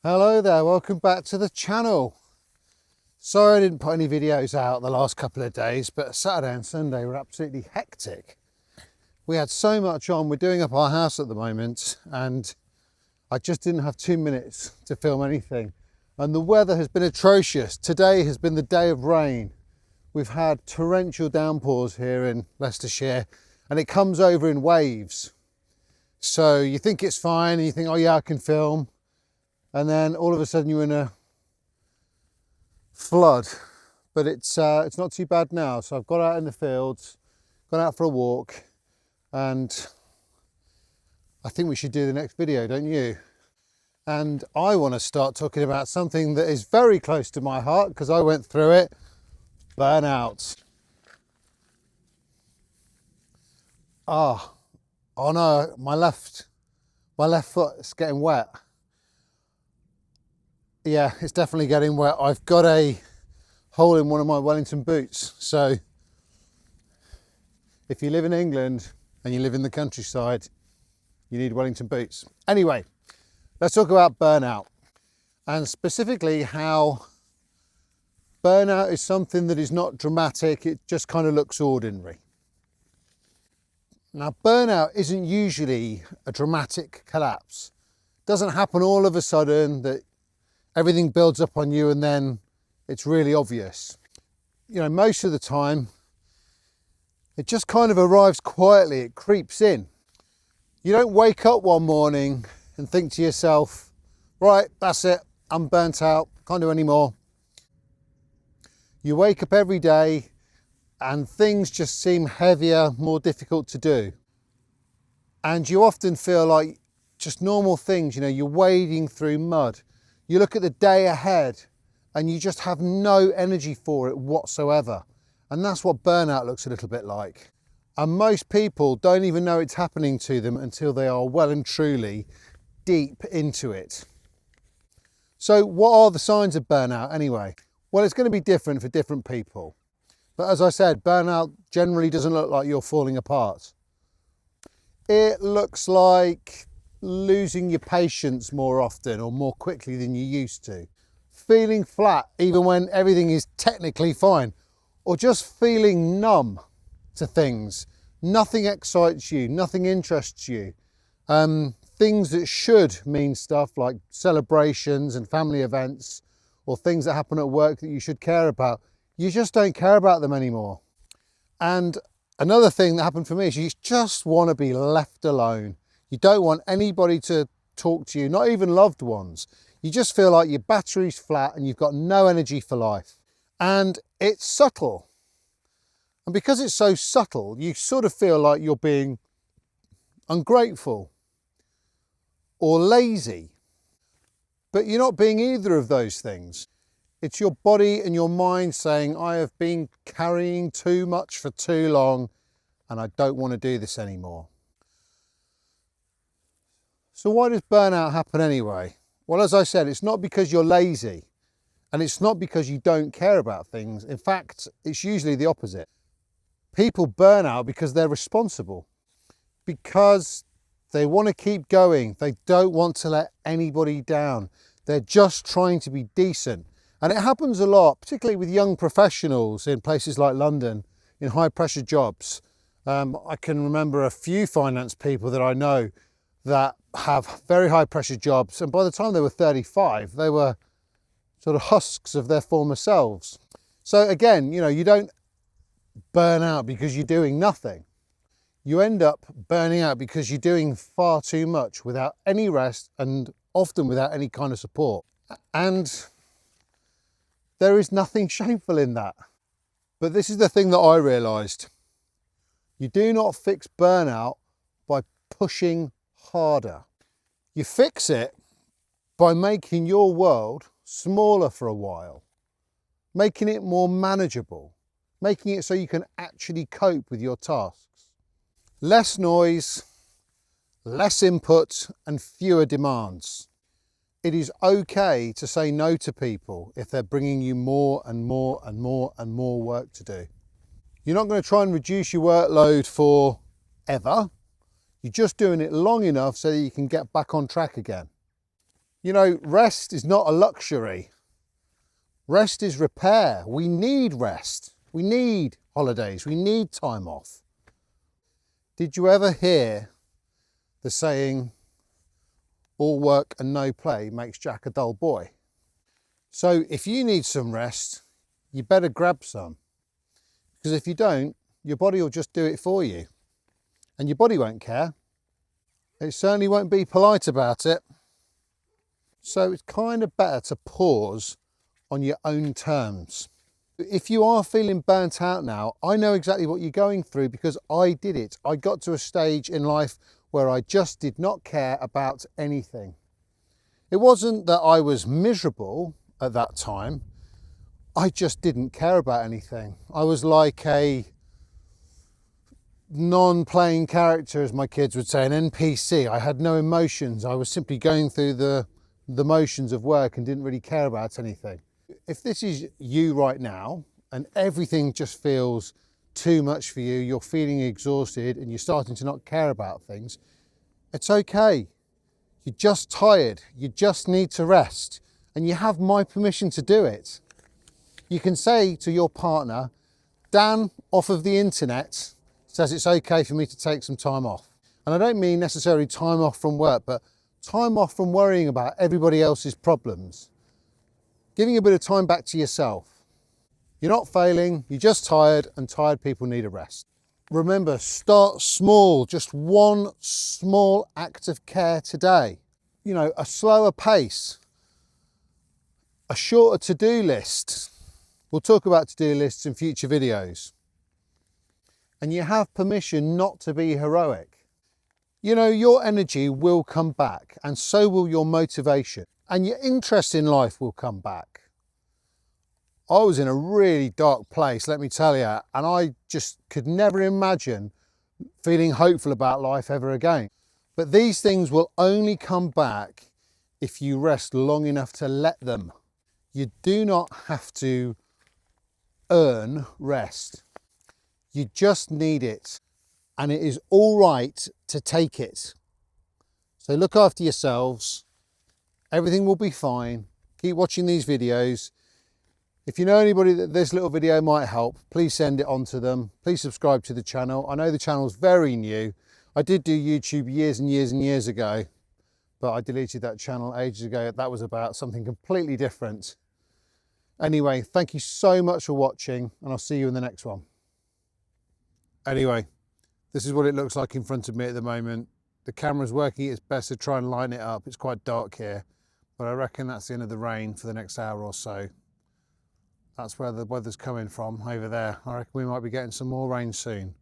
Hello there, welcome back to the channel. Sorry I didn't put any videos out the last couple of days, but Saturday and Sunday were absolutely hectic. We had so much on. We're doing up our house at the moment and I just didn't have 2 minutes to film anything. And the weather has been atrocious. Today has been the day of rain. We've had torrential downpours here in Leicestershire and it comes over in waves. So you think it's fine and you think, oh yeah, I can film. And then all of a sudden you're in a flood, but it's not too bad now. So I've got out in the fields, gone out for a walk, and I think we should do the next video, don't you? And I want to start talking about something that is very close to my heart because I went through it: burnout. Oh no, my left foot is getting wet. Yeah, it's definitely getting wet. I've got a hole in one of my Wellington boots. So if you live in England and you live in the countryside, you need Wellington boots. Anyway, let's talk about burnout, and specifically how burnout is something that is not dramatic. It just kind of looks ordinary. Now, burnout isn't usually a dramatic collapse. It doesn't happen all of a sudden that everything builds up on you and then it's really obvious. You know, most of the time, it just kind of arrives quietly, it creeps in. You don't wake up one morning and think to yourself, right, that's it, I'm burnt out, can't do any more. You wake up every day and things just seem heavier, more difficult to do. And you often feel like just normal things, you know, you're wading through mud. You look at the day ahead and you just have no energy for it whatsoever. And that's what burnout looks a little bit like. And most people don't even know it's happening to them until they are well and truly deep into it. So what are the signs of burnout anyway? Well, it's going to be different for different people. But as I said, burnout generally doesn't look like you're falling apart. It looks like losing your patience more often or more quickly than you used to. Feeling flat even when everything is technically fine. Or just feeling numb to things. Nothing excites you, nothing interests you. Things that should mean stuff like celebrations and family events or things that happen at work that you should care about, you just don't care about them anymore. And another thing that happened for me is you just want to be left alone. You don't want anybody to talk to you, not even loved ones. You just feel like your battery's flat and you've got no energy for life. And it's subtle. And because it's so subtle, you sort of feel like you're being ungrateful or lazy. But you're not being either of those things. It's your body and your mind saying, I have been carrying too much for too long and I don't want to do this anymore. So why does burnout happen anyway? Well, as I said, it's not because you're lazy and it's not because you don't care about things. In fact, it's usually the opposite. People burn out because they're responsible, because they want to keep going. They don't want to let anybody down. They're just trying to be decent. And it happens a lot, particularly with young professionals in places like London, in high pressure jobs. I can remember a few finance people that I know that have very high pressure jobs, and by the time they were 35 they were sort of husks of their former selves. So again, you know, you don't burn out because you're doing nothing. You end up burning out because you're doing far too much without any rest and often without any kind of support. And there is nothing shameful in that. But this is the thing that I realised. You do not fix burnout by pushing harder. You fix it by making your world smaller for a while, making it more manageable, making it so you can actually cope with your tasks. Less noise, less input and fewer demands. It is okay to say no to people if they're bringing you more and more and more and more work to do. You're not going to try and reduce your workload forever. You're just doing it long enough so that you can get back on track again. You know, rest is not a luxury. Rest is repair. We need rest. We need holidays. We need time off. Did you ever hear the saying, all work and no play makes Jack a dull boy? So if you need some rest, you better grab some. Because if you don't, your body will just do it for you. And your body won't care. It certainly won't be polite about it. So it's kind of better to pause on your own terms. If you are feeling burnt out now, I know exactly what you're going through because I did it. I got to a stage in life where I just did not care about anything. It wasn't that I was miserable at that time. I just didn't care about anything. I was like a non-playing character, as my kids would say, an NPC. I had no emotions. I was simply going through the motions of work and didn't really care about anything. If this is you right now and everything just feels too much for you, you're feeling exhausted and you're starting to not care about things, it's okay. You're just tired. You just need to rest. And you have my permission to do it. You can say to your partner, Dan off of the internet says it's okay for me to take some time off. And I don't mean necessarily time off from work, but time off from worrying about everybody else's problems. Giving a bit of time back to yourself. You're not failing, you're just tired, and tired people need a rest. Remember, start small, just one small act of care today. You know, a slower pace, a shorter to-do list. We'll talk about to-do lists in future videos. And you have permission not to be heroic. You know, your energy will come back, and so will your motivation, and your interest in life will come back. I was in a really dark place, let me tell you, and I just could never imagine feeling hopeful about life ever again. But these things will only come back if you rest long enough to let them. You do not have to earn rest. You just need it, and it is all right to take it. So look after yourselves. Everything will be fine. Keep watching these videos. If you know anybody that this little video might help, please send it on to them. Please subscribe to the channel. I know the channel's very new. I did do YouTube years and years and years ago, but I deleted that channel ages ago. That was about something completely different. Anyway, thank you so much for watching, and I'll see you in the next one. Anyway, this is what it looks like in front of me at the moment. The camera's working its best to try and lighten it up. It's quite dark here, but I reckon that's the end of the rain for the next hour or so. That's where the weather's coming from, over there. I reckon we might be getting some more rain soon.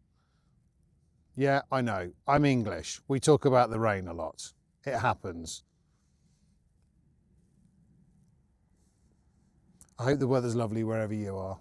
Yeah, I know. I'm English. We talk about the rain a lot. It happens. I hope the weather's lovely wherever you are.